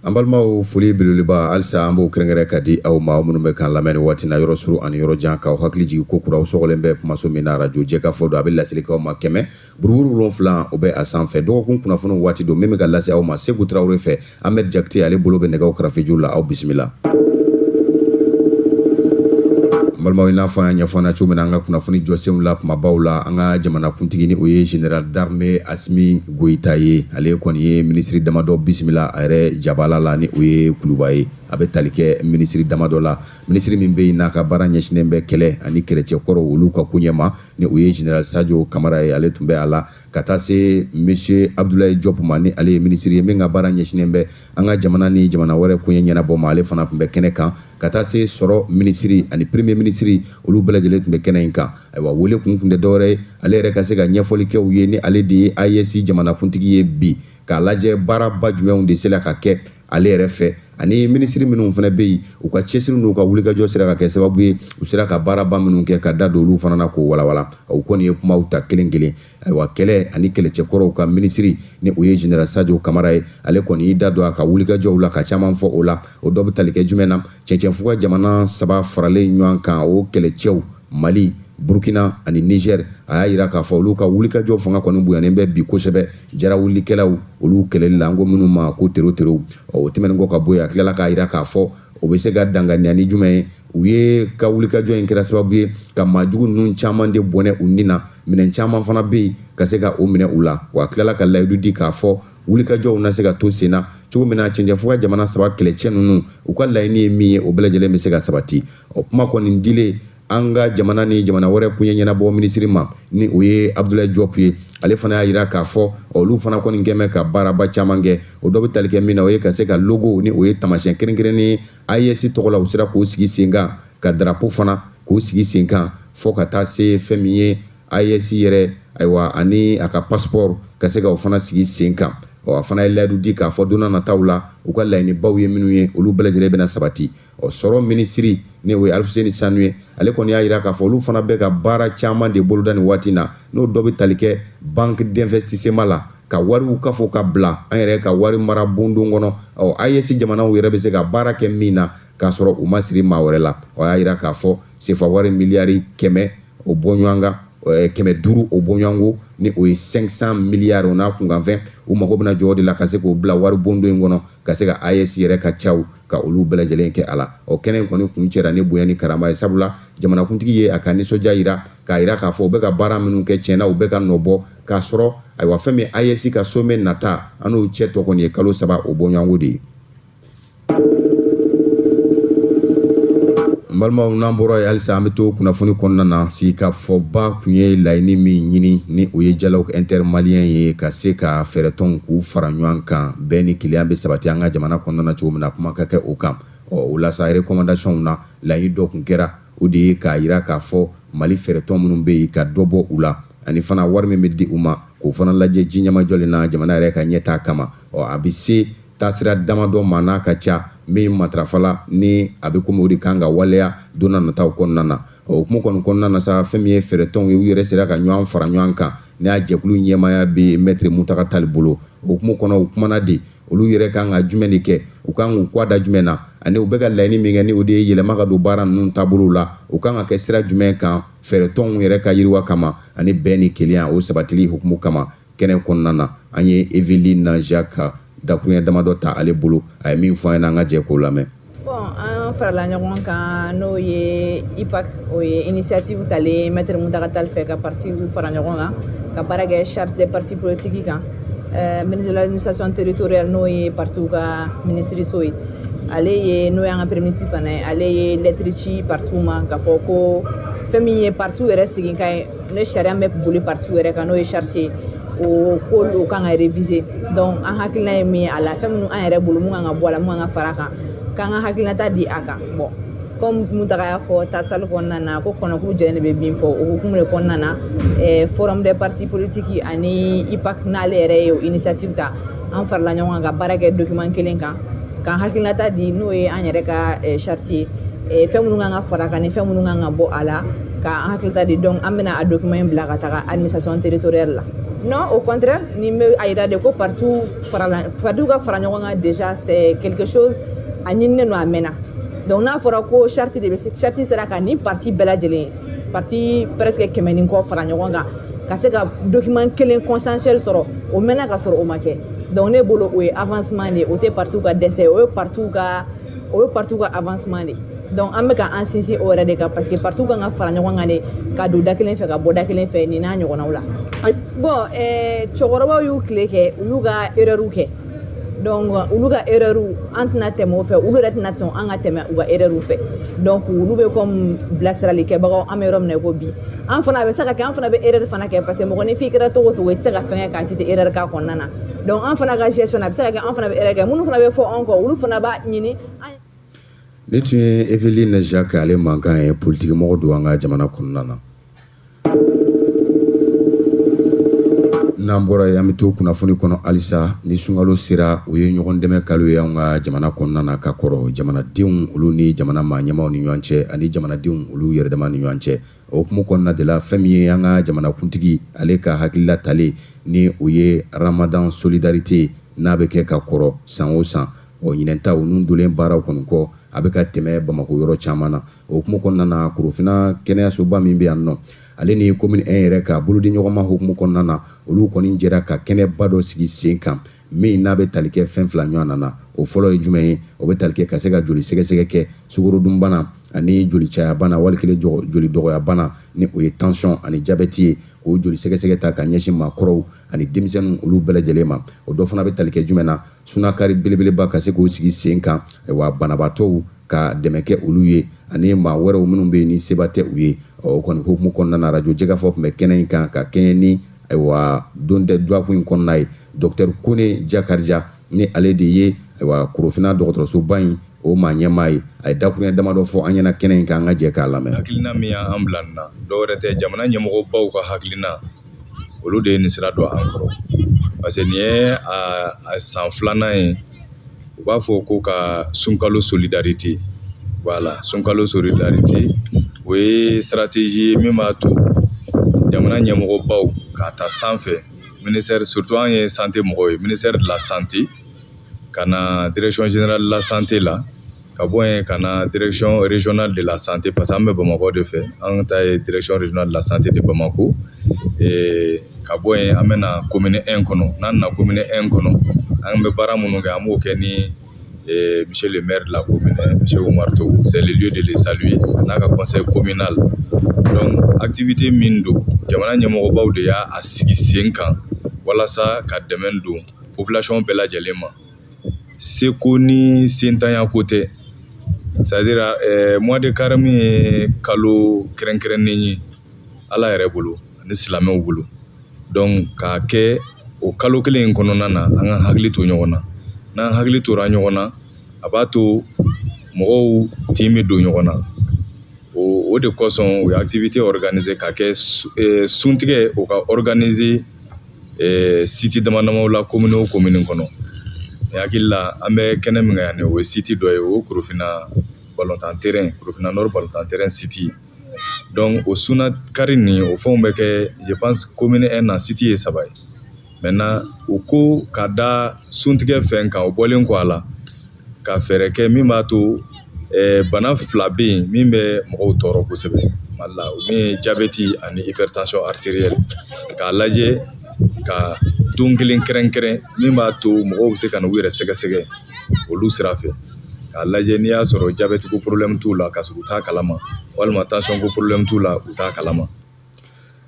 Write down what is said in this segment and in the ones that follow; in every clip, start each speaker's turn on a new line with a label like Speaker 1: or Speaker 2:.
Speaker 1: An balimaw foli belebeleba halisa an b'o kɛrɛnkɛrɛn ka di aw ma minnu bɛ kan lamɛn ni waati na yɔrɔ suru ani yɔrɔ jan k'aw hakili jigin ko kuraw sɔgɔlen bɛ kumaso min na radio Jɛkafɔ don a bɛ laselikaw ma 100 buruburu 7 o bɛ a sanfɛ dɔgɔkun kunnafoni waati don min bɛ ka lase aw ma Seku Tarawele fɛ Ahmed Jakite ale bolo bɛ nɛgɛw karafe juru la aw bisimila. Balimaw n'a fɔ an y'a ɲɛfɔ cogo min na an ka kunnafoni jɔsenw la kumabaw la an ka jamanakuntigi ni o ye Général d'armée Asimi Goïta ye ale kɔni ye ministre damadɔ bisimila a yɛrɛ jabala la ni o ye Kuluba ye a bɛ tali kɛ ministre damadɔ la ministre min bɛ yen n'a ka baara ɲɛsinnen bɛ kɛlɛ ani kɛlɛcɛkɔrɔw olu ka koɲɛ ma ni o ye Général Sadio Kamara ye ale tun bɛ a la ka taa se monsieur Abdoulaye Diop ma ni ale ye ministre ye min ka baara ɲɛsinnen bɛ an ka jamana ni jamana wɛrɛ koɲɛ ɲɛnabɔ ma ale fana tun bɛ kɛnɛ kan ka taa se sɔrɔ ministre ani premier ministre olu bɛɛ lajɛlen tun bɛ kɛnɛ in kan ayiwa wele kun tun tɛ dɔwɛrɛ ye ale yɛrɛ ka se ka ɲɛfɔli kɛ u ye ni ale de ye AES jamanakuntigi ye bi k'a lajɛ baaraba jumɛnw de sera ka kɛ ale yɛrɛ fɛ ani ministre minnu fana bɛ yen u ka cɛsiri n'u ka wulikajɔ sera ka kɛ sababu ye u sera ka baaraba minnu kɛ ka da don olu fana na k'o walawala o kɔni ye kumaw ta kelen kelen ayiwa kɛlɛ ani kɛlɛcɛkɔrɔw ka ministre ni o ye Général Sadio Kamara ye ale kɔni y'i da don a ka wulikajɔw la ka caman fɔ o la o dɔ bɛ tali kɛ jumɛn na cɛncɛnfuga jamana 3 faralen ɲɔgɔn kan o kɛlɛcɛw Mali Burkina ani Niger a y'a jira k'a fɔ olu ka wulikajɔ fanga kɔni bonyanen bɛ bi kosɛbɛ jara wulikɛlaw olu kɛlɛli la an ko minnu ma ko teroterow o tɛmɛnen kɔ ka bɔ yen a tilala k'a jira k'a fɔ o bɛ se ka danganiya ni jumɛn ye u ye ka wulikajɔ in kɛra sababu ye ka maajugu ninnu caman de bɔnɛ u ni na minɛn caman fana bɛ yen ka se ka o minɛ u la wa a tilala ka layidu di k'a fɔ wulikajɔw na se ka to sen na cogo min na cɛncɛnfuga jamana 3 kɛlɛcɛ ninnu u ka laɲini ye min ye o bɛɛ lajɛlen bɛ se ka sabati o kuma kɔni dilen an ka jamana ni jamana wɛrɛ koɲɛ ɲɛnabɔ ministre ma ni o ye Abdoulaye Diop ye ale fana y'a jira k'a fɔ olu fana kɔni kɛmɛ ka baaraba caman kɛ o dɔ bɛ tali kɛ min na o ye ka se ka logo ni o ye tamasiyɛn kɛrɛnkɛrɛnnen AES tɔgɔ la u sera k'o sigi sen kan ka drapeau fana k'o sigi sen kan fɔ ka taa se fɛn min ye AES yɛrɛ ayiwa ani a ka passeport ka se ka o fana sigi sen kan a fana ye layidu di k'a fɔ don n'a nataw la u ka laɲinibaw ye minnu ye olu bɛɛ lajɛlen bɛna sabati sɔrɔ ministre ni o ye Alfuseni Sanu ye ale kɔni y'a jira k'a fɔ olu fana bɛ ka baara caman de boloda nin waati na n'o dɔ bɛ tali kɛ banque d'investissement la ka wariw ka fɔ ka bila an yɛrɛ ka wari mara bondon kɔnɔ AES jamanaw yɛrɛ bɛ se ka baara kɛ min na k'a sɔrɔ u ma siri maa wɛrɛ la o y'a jira k'a fɔ sefa wari miliyari 100 o bɔ ɲɔgɔn kan 500 o bɔɲɔgɔnko ni o ye 500 miliyari o n'a kunkanfɛn u mago bɛna jɔ o de la ka se k'o bila wari bondo in kɔnɔ ka se ka AES yɛrɛ ka caw ka olu bɛɛ lajɛlen kɛ a la kɛnɛ in kɔni kun cɛra ni bonya ni karama ye sabula jamanakuntigi ye a ka nisɔndiya jira k'a jira k'a fɔ u bɛ ka baara minnu kɛ tiɲɛna u bɛ ka nɔbɔ k'a sɔrɔ ayiwa fɛn min AES ka sommet nata an n'o cɛ tɔ kɔni ye kalo 3 o bɔɲɔgɔnko de ye. Balimaw n'an bɔra ye halisa an bɛ to kunnafoni kɔnɔna na sigikafɔba tun ye laɲini min ɲini ni o ye dialogue intermalien ye ka se ka fɛɛrɛ k'u fara ɲɔgɔn kan bɛɛ ni keleya bɛ sabati an ka jamana kɔnɔna na cogo min na kuma ka kɛ o kan o la sa recommandation na laɲini dɔ tun kɛra o de ye k'a jira k'a fɔ Mali fɛɛrɛtɔn minnu bɛ yen ka dɔ bɔ u la ani fana wari min bɛ di u ma k'o fana lajɛ ji ɲɛmajɔlen na jamana yɛrɛ ka ɲɛtaa kama a bɛ se taasira damadɔ ma n'a ka ca min matarafala ni a bɛ komi o de kan ka waleya don n'a nataw kɔnɔna na o hukumu kɔni kɔnɔna na sa fɛn min ye fɛɛrɛtɔnw ye u yɛrɛ sera ka ɲɔgɔn fara ɲɔgɔn kan ni a jɛkulu ɲɛmaaya bɛ Maître Muntaka Tali bolo o hukumu kɔnɔ u kumana de olu yɛrɛ kan ka jumɛn de kɛ u kan k'u kɔ da jumɛn na ani u bɛ ka laɲini min kɛ ni o de ye yɛlɛma ka don baara ninnu taabolo la u kan ka kɛ sira jumɛn kan fɛɛrɛtɔnw yɛrɛ ka yiriwa kama ani bɛn ni keleya o sabatili hukumu kama kɛnɛ kɔnɔna na an ye Eveline Jacques dakuruɲɛ damadɔ ta ale bolo a ye min fɔ an ɲɛna an ka jɛ k'o lamɛn.
Speaker 2: An farala ɲɔgɔn kan n'o ye IPAC o ye initiative talen Maître Muntaka Tali fɛ ka parti fara ɲɔgɔn kan ka baara kɛ charte des partis politiques kan ministre de l'administration territoriale n'o ye parti ka ministre so ye ale ye n'o y'an ka premier ministre fana ye ale ye lettre ci parti ma k'a fɔ ko fɛn min ye parti yɛrɛ sigi kan ye ne sariya bɛ boli parti yɛrɛ kan n'o ye charte ye o ko o kan ka réviser donc an hakilina ye min ye a la fɛn minnu an yɛrɛ bolo mun kan ka bɔ a la mun kan ka fara kan k'an ka hakilinata di a kan bon comme Muntaka y'a fɔ ta salle kɔnɔna na ko kɔnɔkulu jɛlen de bɛ bin fɔ o hukumu de kɔnɔna na forum des partis politiques ani IPAC n'ale yɛrɛ ye o initiative ta an farala ɲɔgɔn kan ka baara kɛ document kelen kan k'an hakilinata di n'o ye an yɛrɛ ka charte ye fɛn minnu kan ka fara kan ni fɛn minnu kan ka bɔ a la k'an hakilinata di donc an bɛna a document in bila ka taga administration territoriale la. Non, au contraire, ni me aïda de ko partout ka fara ɲɔgɔn kan déjà c'est quelque chose a ɲininen no a mɛnna. Donc n'a fɔra ko charte sera ka ni parti bɛɛ lajɛlen parti presque 100 ni kɔ fara ɲɔgɔn kan ka se ka document kelen consensuel sɔrɔ o mɛnna ka sɔrɔ o ma kɛ. Donc ne bolo o ye avancement de o tɛ parti ka dɛsɛ o ye parti ka avancement de. Donc an bɛ ka an sinsin o yɛrɛ de kan parce que parti kan ka fara ɲɔgɔn kan de ka don da kelen fɛ ka bɔ da kelen fɛ nin n'a ɲɔgɔnnaw la. Bon cɛkɔrɔbaw y'u tile kɛ u y'u ka erreur kɛ. Donc olu ka erreur an tɛna tɛmɛ o fɛ olu yɛrɛ tɛna sɔn an ka tɛmɛ u ka erreur fɛ. Donc olu bɛ comme bilasirali kɛbagaw an bɛ yɔrɔ min na i ko bi an fana a bɛ se ka kɛ an fana bɛ erreur fana kɛ parce que mɔgɔ ni f'i kɛra cogo o cogo i tɛ se ka fɛnkɛ k'a si tɛ erreur k'a kɔnɔna na. Donc an fana ka gestion a bɛ se ka kɛ an fana bɛ erreur kɛ minnu fana bɛ fɔ an kɔ olu fana b'a ɲini.
Speaker 1: Ne tun ye Eveline Jacques ale mankan ye politique mɔgɔ don an ka jamana kɔnɔna na. N'an bɔra yen an bɛ to kunnafoni kɔnɔ halisa ni sunkalo sera o ye ɲɔgɔn dɛmɛ kalo ye an ka jamana kɔnɔna na ka kɔrɔ jamanadenw olu ni jamana maa ɲɛmaaw ni ɲɔgɔn cɛ ani jamanadenw olu yɛrɛ dama ni ɲɔgɔn cɛ o hukumu kɔnɔna de la fɛn min ye an ka jamanakuntigi ale ka hakilila talen ni o ye Ramadan solidarité n'a bɛ kɛ ka kɔrɔ san o san ɲinɛnta o nun dolen baaraw kɔni kɔ a bɛ ka tɛmɛ Bamako yɔrɔ caman na o hukumu kɔnɔna na Korofina kɛnɛyasoba min bɛ yan nɔ ale ni commune 1 yɛrɛ ka bolodi ɲɔgɔnma hukumu kɔnɔna na olu kɔni jɛra ka kɛnɛba dɔ sigi sen kan min n'a bɛ tali kɛ fɛn fila ɲɔgɔn na o fɔlɔ ye jumɛn ye o bɛ tali kɛ ka se ka joli sɛgɛsɛgɛ kɛ sukorodunbana ani joli cayabana wali kelen joli dɔgɔyabana ni o ye tension ani diabète ye o joli sɛgɛsɛgɛ ta ka ɲɛsin maakɔrɔw ani denmisɛnninw olu bɛɛ lajɛlen ma o dɔ fana bɛ tali kɛ jumɛn na sunakari belebeleba ka se k'o sigi sen kan wa banabaatɔw ka dɛmɛ kɛ olu ye ani maa wɛrɛw minnu bɛ yen ni seba tɛ u ye o kɔni hukumu kɔnɔna na radio Jɛgɛfɔ tun bɛ kɛnɛ in kan ka kɛɲɛ ni don tɛ duwakun in kɔnɔna ye Dr Kone Jakarija ni ale de ye Korofina dɔgɔtɔrɔsoba in o maa ɲɛmaa ye a ye dakuruɲɛ damadɔ fɔ an ɲɛna kɛnɛ in kan an ka jɛ k'a lamɛn.
Speaker 3: Hakilina min y'an bila nin na dɔwɛrɛ tɛ jamana ɲɛmɔgɔbaw ka hakilina olu de ye nin sira don an kɔrɔ parce que nin ye a san filanan ye u b'a fɔ ko ka sunkalo solidarité voilà sunkalo solidarité o ye stratégie min b'a to jamana ɲɛmɔgɔbaw ka ta sanfɛ ministère surtout an ye santé mɔgɔw ye ministère de la santé ka na direction générale de la santé la ka bɔ yen ka na direction régionale de la santé parce que an bɛ Bamakɔ de fɛ an ta ye direction régionale de la santé de Bamako ka bɔ yen an bɛ na commune 1 kɔnɔ n'an na commune 1 kɔnɔ an bɛ baara minnu kɛ an b'o kɛ ni monsieur le maire de la commune monsieur Oumar Togo c'est le lieu de les saluer n'a ka conseil communal donc activité min do jamana ɲɛmɔgɔbaw de y'a sigi sen kan walasa ka dɛmɛ don population bɛɛ lajɛlen ma seko ni sentanya ko tɛ c'est-à-dire mois de carême ye kalo kɛrɛnkɛrɛnnen ye Ala yɛrɛ bolo ani silamɛw bolo donc k'a kɛ o kalo kelen in kɔnɔna na an ka hakili to ɲɔgɔn na n'an hakili tora ɲɔgɔn na a b'a to mɔgɔw tin bɛ don ɲɔgɔn na o de kosɔn u ye activité organiser ka kɛ suntigɛ o ka organiser site damadamaw la commune o commune kɔnɔ hakili la an bɛ kɛnɛ min kan yan o ye site dɔ ye o Korofina balontan terrain Korofina Nord balontan terrain site donc o sunakari nin o fɛnw bɛ kɛ je pense commune 1 na site ye 3 ye maintenant u ko ka da suntigɛ fɛn kan o bɔlen kɔ a la ka fɛɛrɛ kɛ min b'a to bana fila bɛ yen min bɛ mɔgɔw tɔɔrɔ kosɛbɛ Mali la o min ye diabète ani hypertension artérielle k'a lajɛ ka don kelen kɛrɛnkɛrɛn min b'a to mɔgɔw bɛ se ka n'u yɛrɛ sɛgɛsɛgɛ olu sira fɛ k'a lajɛ n'i y'a sɔrɔ diabète ko problème t'u la ka sɔrɔ u t'a kalama walima tension ko problème t'u la u t'a kalama.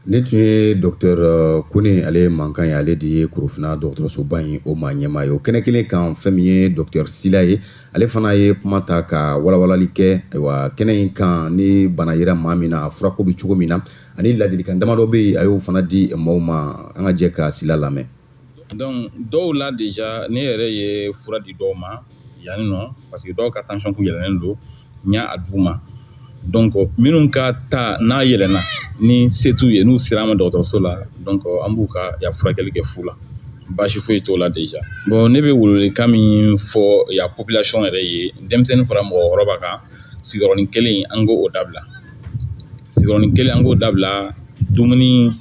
Speaker 1: Ne tun ye Dr Kone ale mankan ye ale de ye Korofina dɔgɔtɔrɔsoba in o maa ɲɛmaa ye o kɛnɛ kelen kan fɛn min ye Dr Sila ye ale fana ye kuma ta ka walawalali kɛ ayiwa kɛnɛ in kan ni bana yera maa min na a furako bɛ cogo min na ani ladilikan damadɔ bɛ yen a y'o fana di maaw ma an ka jɛ ka Sila lamɛn.
Speaker 4: Donc dɔw la déjà ne yɛrɛ ye fura di dɔw ma yanni nɔ parce que dɔw ka tension kun yɛlɛnnen don n y'a d'u ma donc minnu ka ta n'a yɛlɛnna ni se t'u ye n'u sera an ma dɔgɔtɔrɔso la donc an b'u ka furakɛli kɛ fu la baasi foyi t'o la déjà bon ne bɛ welewelekan min fɔ ya population yɛrɛ ye denmisɛnnin fara mɔgɔkɔrɔba kan sigiyɔrɔnin kelen an k'o dabila sigiyɔrɔnin kelen an k'o dabila dumuni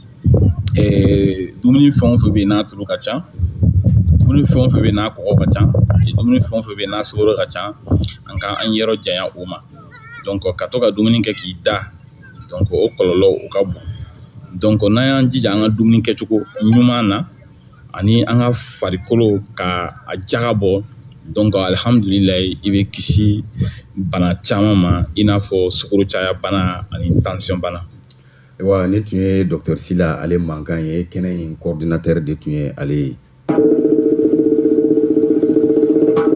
Speaker 4: dumuni fɛn o fɛn bɛ yen n'a tulu ka ca, dumuni fɛn o fɛn bɛ yen n'a kɔgɔ ka ca, dumuni fɛn o fɛn bɛ yen n'a sukaro ka ca, an yɔrɔ janya o ma. Donc ka to ka dumuni kɛ k'i da, donc o kɔlɔlɔ o ka bon. Donc n'an y'an jija an ka dumuni kɛcogo ɲuman na ani an ka farikolo ka a jaga bɔ, donc alhamdulilayi i bɛ kisi bana caman ma i n'a fɔ sukaro caya bana ani tension bana.
Speaker 1: Wa ne tun ye Dr Sila ale mankan ye, kɛnɛ in coordinateur de tun ye ale ye.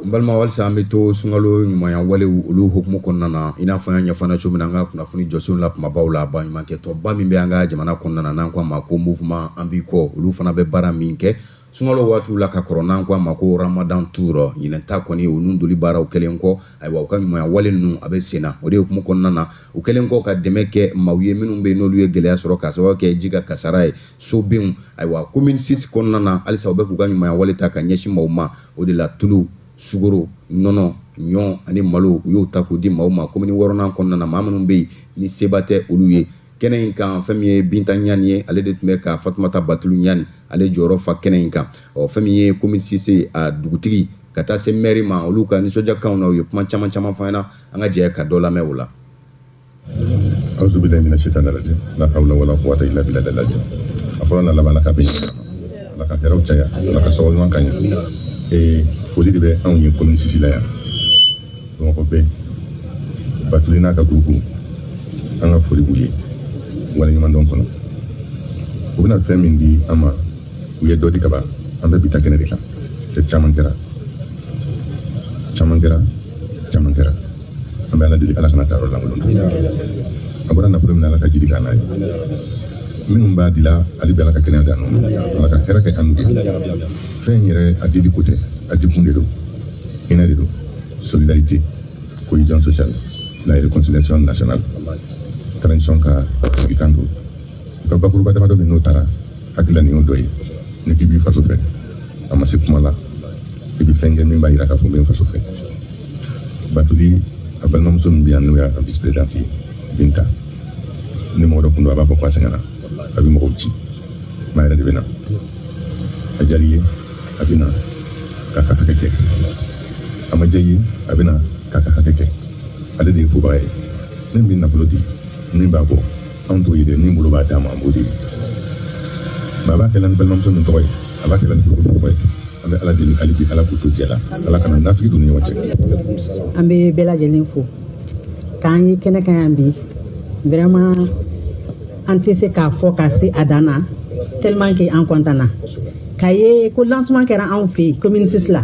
Speaker 1: Balma walisa an bɛ to sunkalo ɲumanya walew olu hukumu kɔnɔna na, i n'a fɔ an y'a ɲɛfɔ cogo min na an ka kunnafoni jɔsenw la kumabaw la, baɲumankɛtɔba min bɛ an ka jamana kɔnɔna na n'an ko a ma ko mouvement an b'i kɔ, olu fana bɛ baara min kɛ sunkalo waatiw la ka kɔrɔ n'an ko a ma ko Ramadan tour, ɲinɛ ta kɔni o nun doli baaraw kɛlen kɔ, ayiwa u ka ɲumanya wale ninnu a bɛ sen na, o de hukumu kɔnɔna na u kɛlen kɔ ka dɛmɛ kɛ maaw ye minnu bɛ yen n'olu ye gɛlɛya sɔrɔ ka sababu kɛ ji ka kasara ye, sobenw, ayiwa commune 6 kɔnɔna na halisa u bɛ k'u ka ɲumanya wale ta ka ɲɛsin maaw ma, o de la tulu, sugaro, nɔnɔ, ɲɔ ani malo u y'o ta k'o di maaw ma commune 6nan kɔnɔna na, maa minnu bɛ yen ni seba tɛ olu ye. Kɛnɛ in kan fɛn min ye Binta Ɲani ye, ale de tun bɛ ka Fatumata Batulu Ɲani ale jɔyɔrɔ fa kɛnɛ in kan. Fɛn min ye commune 6 a dugutigi ka taa se maire ma, olu ka nisɔndiyakanw na u ye kuma caman caman fɔ an ɲɛna, an ka jɛ ka dɔ lamɛn o la.
Speaker 5: Auzu billahi minash shaitani rajim, la hawla wala quwwata illa billahi al-azim. A fɔra na laban ka bɛn, ala ka hɛrɛw caya, ala ka sababu ɲuman kan ye. Foli de bɛ anw ye commune 6 la yan, Bamakɔ bɛɛ, Batuli n'a ka groupe, an ka foli b'u ye, wale ɲuman dɔn kɔnɔ. U bɛna fɛn min di an ma, u ye dɔ di ka ban, an bɛ bi ta kɛnɛ de kan, caman kɛra, an bɛ ala deli ala kana taa yɔrɔ lankolon na. A bɔra nafolo min ala ka jiri k'a n'a ye, minnu b'a dila ale bɛ ala ka kɛnɛya d'an ma, ala ka hɛrɛ kɛ an n'u ye. Fɛn in yɛrɛ a dili ko tɛ, a dikun de don, hinɛ de don, solidarité, cohésion sociale, la réconciliation nationale, transition ka sigi kan don. U ka bakuruba damadɔ min n'o taara hakilila nin y'o dɔ ye, ni k'i b'i faso fɛ, a ma se kuma la, i bɛ fɛn kɛ min b'a jira k'a fɔ n bɛ n faso fɛ. Batuli a balimamuso min bɛ yan n'o y'a vice présidente ye, Binta, ni mɔgɔ dɔ kun don a b'a fɔ ko a sɛgɛnna, a bɛ mɔgɔw ci, maa yɛrɛ de bɛ na, a diyar'i ye a bɛ na k'a ka hakɛ kɛ, a ma diya i ye a bɛ na k'a ka hakɛ kɛ, ale de ye fɔbaga ye, ne bɛ nafolo di min b'a bɔ anw t'o ye dɛ, min bolo b'a d'a ma an b'o de ye, a b'a kɛla ni balimamuso min tɔgɔ ye, a b'a kɛla ni furukun tɔgɔ ye, an bɛ ala deli hali bi ala k'u to jɛ la, ala kana nafiki don ni ɲɔgɔn cɛ.
Speaker 6: An bɛ bɛɛ lajɛlen fo k'an ye kɛnɛ kan yan bi, vraiment an tɛ se k'a fɔ ka se a dan na tellement que an content na, k'a ye ko lancement kɛra anw fɛ yen commune 6 la,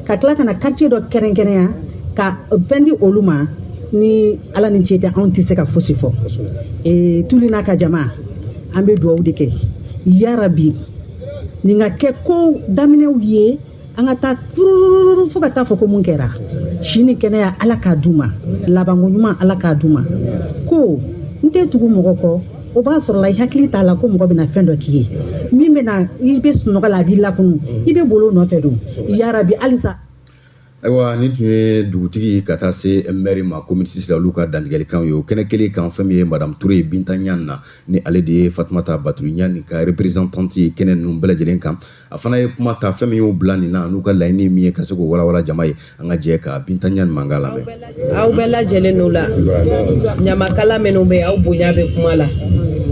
Speaker 6: ka tila ka na quartier dɔ kɛrɛnkɛrɛnya ka fɛn di olu ma, ni ala ni ce tɛ anw tɛ se ka fosi fɔ. Tuli n'a ka jama an bɛ dugawu de kɛ yarabi nin ka kɛ ko daminɛw ye, an ka taa fo ka taa fɔ ko mun kɛra, si ni kɛnɛya ala k'a d'u ma, labanko ɲuman ala k'a d'u ma, ko n tɛ tugu mɔgɔ kɔ o b'a sɔrɔ la i hakili t'a la ko mɔgɔ bɛna fɛn dɔ k'i ye min bɛna i bɛ sunɔgɔ la a b'i lakunu, i bɛ bolo nɔfɛ don yarabi halisa.
Speaker 1: Ayiwa ni tun ye dugutigi ka taa se maire ma commune 6 la olu ka dantigɛlikanw ye, o kɛnɛ kelen kan fɛn min ye madame Touré Binta Ɲani na ni ale de ye Fatumata Batulu Ɲani ka représentante ye kɛnɛ ninnu bɛɛ lajɛlen kan, a fana ye kuma ta fɛn min y'o bila nin na n'u ka laɲini min ye ka se k'o walawala jama ye, an ka jɛ ka Binta Ɲani mankan lamɛn.
Speaker 7: Aw bɛɛ lajɛlen n'o la, ɲamakala minnu bɛ yen aw bonya bɛ kuma la,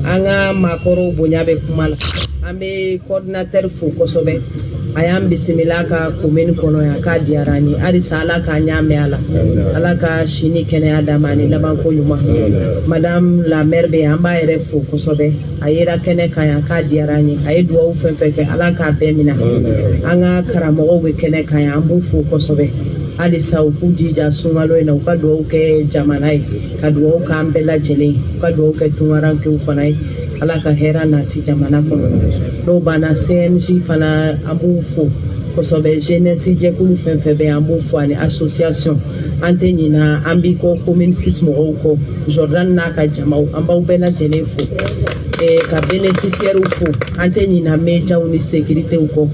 Speaker 7: an ka maakɔrɔw bonya bɛ kuma la, an bɛ coordinateur fo kosɛbɛ, a y'an bisimila ka commune kɔnɔ yan k'a diyara an ye, halisa ala k'a ɲa mɛn a la, ala ka si ni kɛnɛya d'a ma ani labanko ɲuman. Madame la maire bɛ yan an b'a yɛrɛ fo kosɛbɛ, a yera kɛnɛ kan yan k'a diyara an ye, a ye dugawu fɛn fɛn kɛ ala k'a bɛɛ minɛ, an ka karamɔgɔw bɛ kɛnɛ kan yan an b'u fo kosɛbɛ, halisa u k'u jija sunkalo in na u ka dugawu kɛ jamana ye, ka dugawu k'an bɛɛ lajɛlen, u ka dugawu kɛ tunkarankew fana ye, ala ka hɛrɛ nati jamana kɔnɔ. N'o banna CNJ fana an b'u fo kosɛbɛ, jeunesse jɛkulu fɛn fɛn bɛ an b'u fo ani association, an tɛ ɲina an b'i kɔ commune 6 mɔgɔw kɔ, Jordan n'a ka jamaw an b'aw bɛɛ lajɛlen fo, ka bénéficiaires fo, an tɛ ɲina médiaw ni sécuritéw kɔ,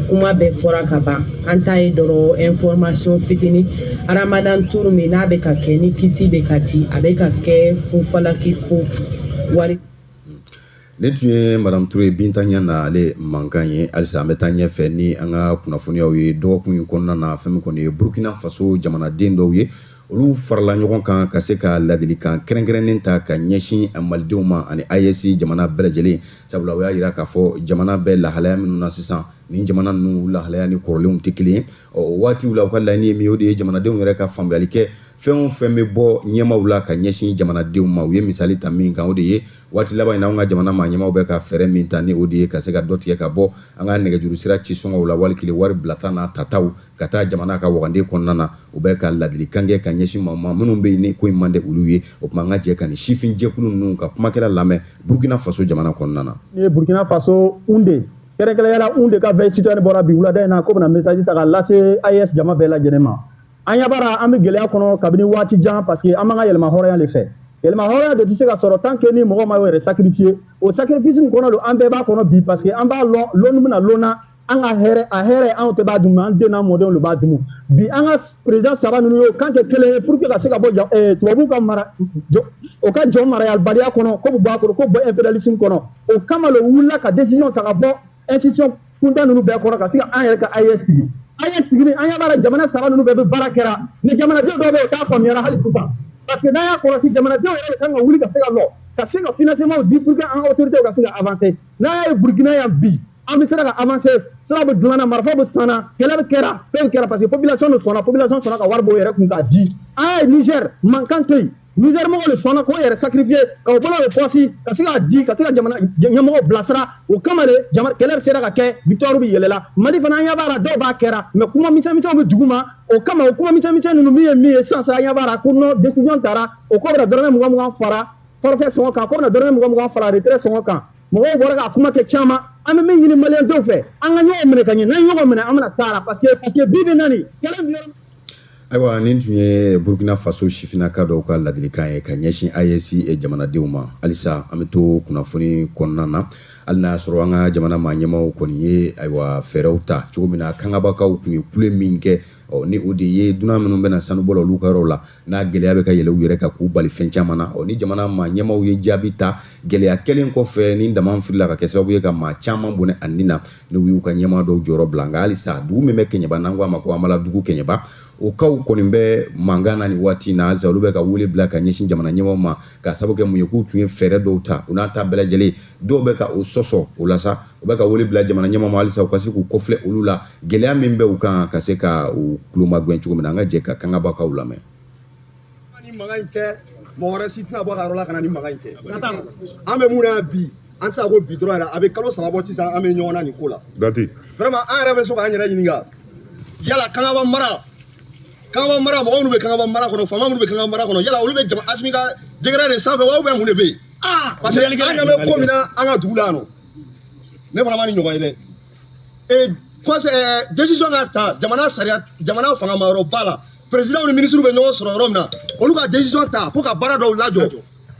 Speaker 7: kuma bɛɛ fɔra ka ban, an ta ye dɔrɔn information fitinin, Ramadan tour min n'a bɛ ka kɛ ni kiti bɛ ka di, a bɛ ka kɛ fufalaki fo wari.
Speaker 1: ne tun ye madame Touré Binta ɲɛ na ale mankan ye halisa an bɛ taa ɲɛfɛ ni an ka kunnafoniyaw ye dɔgɔkun in kɔnɔna na fɛn min kɔni ye Burkina Faso jamanaden dɔw ye olu farala ɲɔgɔn kan ka se ka ladilikan kɛrɛnkɛrɛnnen ta ka ɲɛsin malidenw ma ani AES jamana bɛɛ lajɛlen sabula o y'a jira k'a fɔ jamana bɛɛ lahalaya minnu na sisan ni jamana ninnu lahalaya ni kɔrɔlenw tɛ kelen ye o waatiw la u ka laɲini ye min ye o de ye jamanadenw yɛrɛ ka faamuyali kɛ fɛn o fɛn bɛ bɔ ɲɛmaw la ka ɲɛsin jamanadenw ma u ye misali ta min kan o de ye waati laban in na an ka jamana maa ɲɛmaw bɛ ka fɛɛrɛ min ta ni o de ye ka se ka dɔ tigɛ ka bɔ an ka nɛgɛjuru sira ci sɔngɔw la wali kile wari bilata n'a tataw ka taa jamana ka waganden kɔnɔna na u bɛ ka ladilikan kɛ ka ɲɛsin maa ma minnu bɛ yen ni ko in man di olu ye o tuma an ka jɛ ka ni sifin jɛkulu ninnu ka kumakɛla lamɛn Burkina Faso jamana kɔnɔna na.
Speaker 8: Ni ye Burkina Faso unde kɛrɛnkɛrɛnyala unde ka veille citoyenne bɔra bi wulada in na ko bɛna message ta ka lase AES jama bɛɛ lajɛlen ma. An ɲɛ b'ara an bɛ gɛlɛya kɔnɔ kabini waati jan parce que an b'an ka yɛlɛma hɔrɔnya de fɛ. Yɛlɛma hɔrɔnya de tɛ se ka sɔrɔ tant que ni mɔgɔ ma yɛrɛ sacrifier o sacrifice in kɔnɔ don an bɛɛ b'a kɔnɔ bi parce que an b'a lɔn lɔnni bɛna lɔn na an ka hɛrɛ a hɛrɛ anw tɛ b'a dun an den n'a mɔdenw de b'a dun bi an ka président saba ninnu ye o kan kɛ kelen ye pour que ka se ka bɔ tubabuw ka mara o ka jɔ marayalibaliya kɔnɔ ko bɛ bɔ a kɔnɔ ko bɔ impérialisme kɔnɔ o kama le wulila ka décision ta ka bɔ institution kuntan ninnu bɛɛ kɔrɔ ka se ka an yɛrɛ ka AES sigi AES sigili an y'a b'a la jamana saba ninnu bɛɛ bɛ baara kɛra ni jamanaden dɔw bɛ yen o t'a faamuyara hali sisan parce que n'a y'a kɔlɔsi jamanadenw yɛrɛ de kan ka wuli ka se ka lɔ ka se ka financement di pour que an ka autorités ka se ka avancer n'a y'a ye Burkina yan bi an bɛ se ka avancer sira bɛ dilanna marifa bɛ sanna kɛlɛ bɛ kɛra fɛn kɛra parce que population de sɔnna ka wari bɔ o yɛrɛ kun k'a di an ye Niger mankan to yen Niger mɔgɔw de sɔnna k'o yɛrɛ sacrifier ka o bolo o pɔsi ka se k'a di ka se ka jamana ɲɛmɔgɔw bilasira o kama de kɛlɛ sera ka kɛ victoire bɛ yɛlɛla Mali fana an ɲɛ b'a la dɔw b'a kɛra mais kuma misɛnmisɛnw bɛ dugu ma o kama o kuma misɛnmisɛn ninnu min ye sisan an ɲɛ b'a la ko non décision taara o ko bɛna dɔrɔmɛ 20 fara forfait sɔngɔ kan ko bɛna dɔrɔmɛ 20 fara retraite sɔngɔ kan mɔgɔw bɔra k'a kuma kɛ caman an bɛ min ɲini maliyɛndenw fɛ an ka ɲɔgɔn minɛ ka ɲɛ n'an ɲɔgɔn minɛ an bɛna sara parce que bi bɛ na nin kɛlɛ bi
Speaker 1: ayiwa nin tun ye Burkina Faso sifinnaka dɔw ka ladilikan ye ka ɲɛsin AES jamanadenw ma halisa an bɛ to kunnafoni kɔnɔna na hali n'a y'a sɔrɔ an ka jamana maa ɲɛmaaw kɔni ye ayiwa fɛɛrɛw ta cogo min na kangabakaw tun ye kule min kɛ ni o de ye dunan minnu bɛna sanubɔ la olu ka yɔrɔ la n'a gɛlɛya bɛ ka yɛlɛ u yɛrɛ kan k'u bali fɛn caman na ni jamana maa ɲɛmaaw ye jaabi ta gɛlɛya kɛlen kɔfɛ ni dama filila ka kɛ sababu ye ka maa caman bɔnɛ a nin na n'u y'u ka ɲɛmaa dɔw jɔyɔrɔ bila nka halisa dugu min bɛ Kɛɲɛba n'an ko a ma ko Amala dugu Kɛɲɛba o kaw kɔni bɛ mankan na nin waati in na halisa olu bɛ ka wele bila ka ɲɛsin jamana ɲɛmaaw ma ka sababu kɛ mun ye k'u tun ye fɛɛrɛ dɔw ta u n'a ta bɛɛ lajɛlen dɔw bɛ ka o sɔsɔ o la sa u bɛ ka wele bila jamana ɲɛmaaw ma halisa u ka se k'u kɔfilɛ olu la gɛlɛya min bɛ u kan ka se ka u kulomagɛn cogo min na an ka jɛ ka kangabakaw lamɛn.
Speaker 9: Ni magan in kɛ mɔgɔ wɛrɛ si tɛna bɔ ka yɔrɔ la ka na ni magan in kɛ an bɛ mun na bi an tɛ se ka ko bi dɔrɔn yɛrɛ a bɛ kalo 3 bɔ sisan an bɛ ɲɔgɔn na nin ko la vraiment an yɛrɛ bɛ so k'an yɛrɛ ɲininka yala kangaba mara mɔgɔ minnu bɛ kangaba mara kɔnɔ faama minnu bɛ kangaba mara kɔnɔ yala olu bɛ Asimi ka degré de sanfɛ wa ou bien mun de bɛ yen parce que an ɲɛ bɛ ko min na an ka dugu la yan nɔ ne fana ma ni ɲɔgɔn ye dɛ décision ka ta jamana sariya jamana fanga ma yɔrɔ ba la président ni ministre bɛ ɲɔgɔn sɔrɔ yɔrɔ min na olu ka décision ta pour ka baara dɔw lajɔ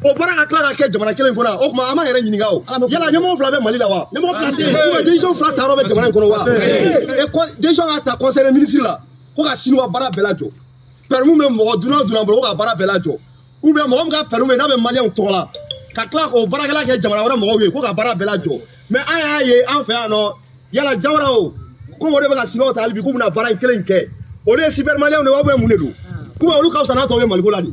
Speaker 9: o baara ka tila ka kɛ jamana kelen kɔnɔ o tuma an b'a yɛrɛ ɲininka o yala ɲɛmɔgɔ fila bɛ Mali la wa ɲɛmɔgɔ fila tɛ yen ou bien décision fila ta yɔrɔ bɛ jamana in kɔnɔ wa décision ka ta conseil des ministres la ko ka sini wa baara bɛɛ lajɔ permis bɛ mɔgɔ dunan bolo ko ka baara bɛɛ lajɔ ou bien mɔgɔ min ka permis n'a bɛ maliyɛnw tɔgɔ la ka tila k'o baarakɛla kɛ jamana wɛrɛ mɔgɔw ye ko ka baara bɛɛ lajɔ mais an y'a ye an fɛ yan nɔ yala Jawara o comme o de bɛ ka sibaw ta hali bi k'u bɛna baara in kelen kɛ o de ye cyber maliyɛnw de wa ou bien mun de don kuma olu ka fisa n'a tɔw ye Maliko la nin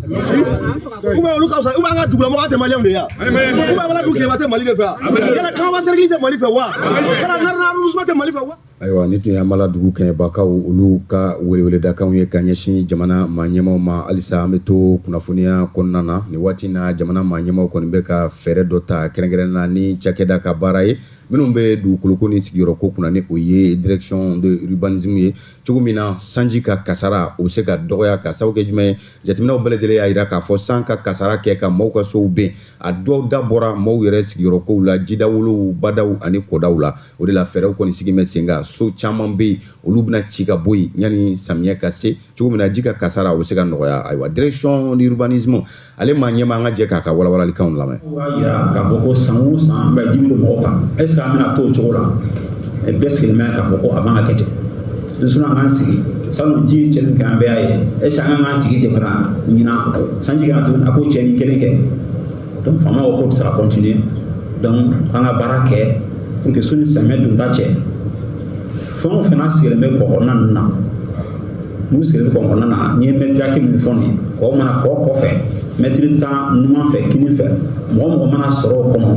Speaker 9: kuma olu ka fisa ou bien an ka dugulamɔgɔ tɛ maliyɛnw de ye yan ou bien Amala dugu Kɛɲɛba tɛ Mali de fɛ yan yala Kangaba Seriki tɛ Mali fɛ wa yala Narena arrondissement tɛ Mali fɛ wa.
Speaker 1: Ayiwa ni tun ye Amala dugu Kɛɲɛbakaw olu ka weleweledakanw ye ka ɲɛsin jamana maa ɲɛmaaw ma halisa an bɛ to kunnafoniya kɔnɔna na nin waati in na jamana maa ɲɛmaaw kɔni bɛ ka fɛɛrɛ dɔ ta kɛrɛnkɛrɛnnen na ni cakɛda ka baara ye minnu bɛ dugukoloko ni sigiyɔrɔ ko kunna ni o ye direction de urbanisme ye cogo min na sanji ka kasara o bɛ se ka dɔgɔya ka sababu kɛ jumɛn ye jateminɛw bɛɛ lajɛlen y'a jira k'a fɔ san ka kasara kɛ ka maaw ka sow ben a dɔw da bɔra maaw yɛrɛ sigiyɔrɔkow la jidawolow badaw ani kɔdaw la o de la fɛɛrɛw kɔni sigi bɛ sen kan so caman bɛ yen olu bɛna ci ka bɔ yen yanni samiyɛ ka se cogo min na ji ka kasara o bɛ se ka nɔgɔya ayiwa direction de urbanisme ale maa ɲɛmaa an ka jɛ k'a ka walawalalikanw lamɛn.
Speaker 10: o b'a yira k'a fɔ ko san o san an bɛ ji bɛ don mɔgɔw kan est ce que an bɛna to o cogo la bɛɛ sigilen bɛ k'a fɔ ko a man ka kɛ ten sinon an k'an sigi sanu ji cɛnni kɛ an bɛɛ y'a ye est ce que an kan k'an sigi ten fana ɲinan sanji kana tuguni a ko cɛnni kelen kɛ donc faamaw ko tɛ se ka continuer donc an ka baara kɛ pour que soni samiyɛ donda cɛ fɛn o fɛn sigilen bɛ kɔkɔrɔna ninnu na n'u sigilen bɛ kɔkɔrɔna na n'i ye mɛtiri hakɛ min fɔ nin ye kɔ mana kɔ kɔfɛ mɛtiri 10 numan fɛ kini fɛ mɔgɔ mɔgɔ mana sɔrɔ o kɔnɔ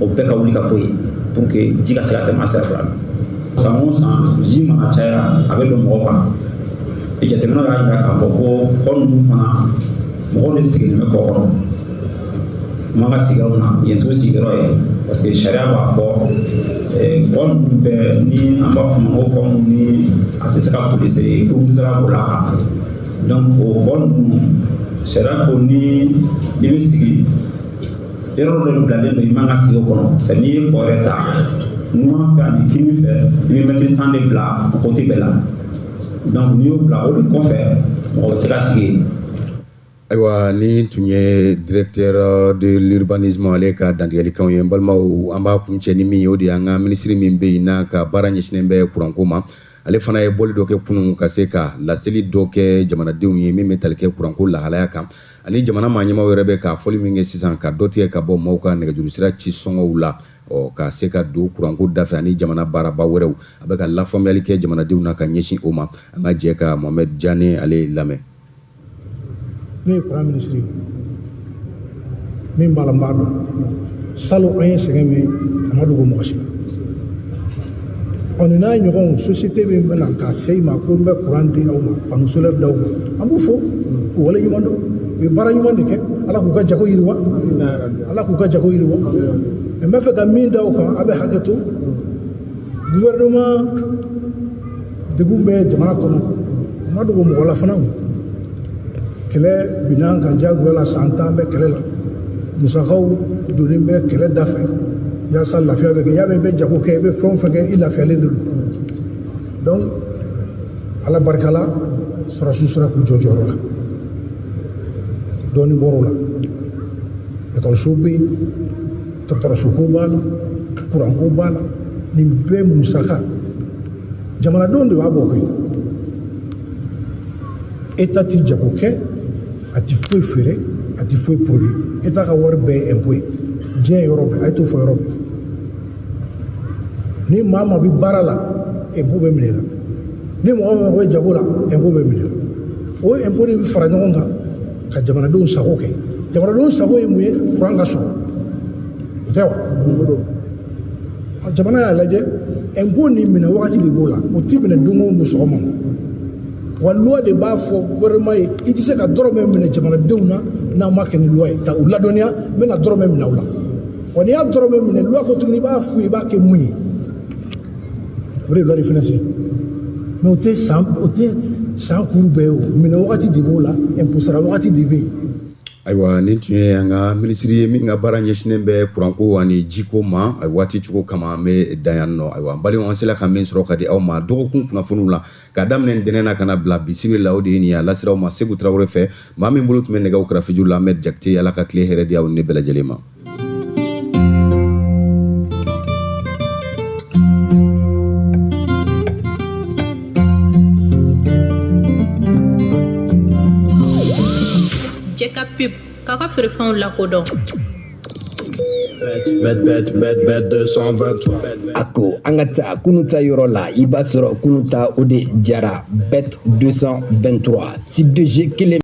Speaker 10: o bɛɛ ka wuli ka bɔ yen pour que ji ka se ka tɛmɛ a sira fila la san o san ji mana caya a bɛ don mɔgɔ kan jateminɛw y'a jira k'a fɔ ko kɔ ninnu fana mɔgɔw de sigilen bɛ kɔ kɔnɔ kuma ka sigiyɔrɔ na yen t'u sigiyɔrɔ ye parce que sariya b'a fɔ kɔ ninnu bɛɛ ni an b'a fɔ ma ko kɔ ninnu ni a tɛ se ka polisi ko tɛ se ka boli a kan donc o kɔ ninnu sariya ko ni i bɛ sigi yɔrɔ dɔ bilalen don i man ka sigi o kɔnɔ c'est n'i ye kɔ yɛrɛ ta numan fɛ ani kini fɛ i bɛ mɛtiri 10 de bila côté bɛɛ la donc n'i y'o bila o de kɔfɛ mɔgɔ bɛ se ka sigi yen.
Speaker 1: Ayiwa ni tun ye directeur de l'urbanisme ale ka dantigɛlikanw ye n balimaw an b'a kuncɛ ni min ye o de y'an ka minisiri min bɛ yen n'a ka baara ɲɛsinnen bɛ kuranko ma ale fana ye bɔli dɔ kɛ kunun ka se ka laseli dɔ kɛ jamanadenw ye min bɛ tali kɛ kuranko lahalaya kan ani jamana maa ɲɛmaw yɛrɛ bɛ ka fɔli min kɛ sisan ka dɔ tigɛ ka bɔ maaw ka nɛgɛjurusira ci sɔngɔw la ka se ka don kuranko dafɛ ani jamana baaraba wɛrɛw a bɛ ka lafaamuyali kɛ jamanadenw na ka ɲɛsin o ma an ka jɛ ka Mohamed Diané ale lamɛn.
Speaker 11: Ne ye kuran minisiri ye min b'a la n b'a dɔn salon an ye sɛgɛn min a ma dogo mɔgɔ si la nin n'a ɲɔgɔnw société min bɛna k'a se i ma ko n bɛ kuran di aw ma panneau solaire d'aw ma an b'u fo k'u wale ɲuman dɔn u ye baara ɲuman de kɛ ala k'u ka jago yiriwa ala k'u ka jago yiriwa n bɛ fɛ ka min da o kan a bɛ hakɛ to gouvernement degun bɛ jamana kɔnɔ a ma dogo mɔgɔ la fana kɛlɛ binna kan diyagoya la san 10 bɛ kɛlɛ la musakaw donnen bɛ kɛlɛ da fɛ yaasa lafiya bɛ kɛ y'a mɛn i bɛ jago kɛ i bɛ fɛn o fɛn kɛ i lafiyalen de don donc ala barika la sɔrɔsiw sera k'u jɔ jɔyɔrɔ la dɔɔnin bɔr'o la ekɔlisow bɛ yen dɔgɔtɔrɔsoko b'a la kuranko b'a la nin bɛɛ musaka jamanadenw de b'a bɔ koyi État ti jago kɛ a ti foyi feere a ti foyi produit État ka wari bɛɛ ye impôt ye diɲɛ yɔrɔ bɛɛ a ye t'o fɔ yɔrɔ bɛɛ ni maa ma bɛ baara la impôt bɛ minɛ la ni mɔgɔ min bɛ jago la impôt bɛ minɛ la o impôt de bɛ fara ɲɔgɔn kan ka jamanadenw sago kɛ jamanadenw sago ye mun ye kuran ka sɔrɔ o tɛ wa jamana y'a lajɛ impôt ni minɛ wagati de b'o la o ti minɛ don o don sɔgɔma wa loi de b'a fɔ gouvernement ye i tɛ se ka dɔrɔmɛ minɛ jamanadenw na n'a ma kɛ ni loi ye ka u ladɔnniya n bɛna dɔrɔmɛ minɛ u la wa n'i y'a dɔrɔmɛ minɛ loi ko tuguni i b'a f'u ye i b'a kɛ mun ye o de ye loi de finance mais o tɛ san kuru bɛɛ ye o minɛ wagati de b'o la impôt sara wagati de bɛ yen.
Speaker 1: Ayiwa nin tun ye an ka minisiri ye min ka baara ɲɛsinnen bɛ kuranko ani jiko ma waati cogo kama an bɛ dan yan nɔ ayiwa n balimaw an sera ka min sɔrɔ ka di aw ma dɔgɔkun kunnafoniw la ka daminɛ ntɛnɛn na ka na bila bisiri la o de ye nin ye a lasiraw ma Segu Tarawele fɛ maa min bolo tun bɛ nɛgɛw karafeju la Ahmed Jakite ala ka tile hɛrɛ di aw ni ne bɛɛ lajɛlen ma.
Speaker 12: Jeka pub kaka feerefɛnw lakodɔn.
Speaker 13: Bet 223. Ako an ka taa kunu ta yɔrɔ la i b'a sɔrɔ kunu ta o de jara bet 223 ti 2G kelen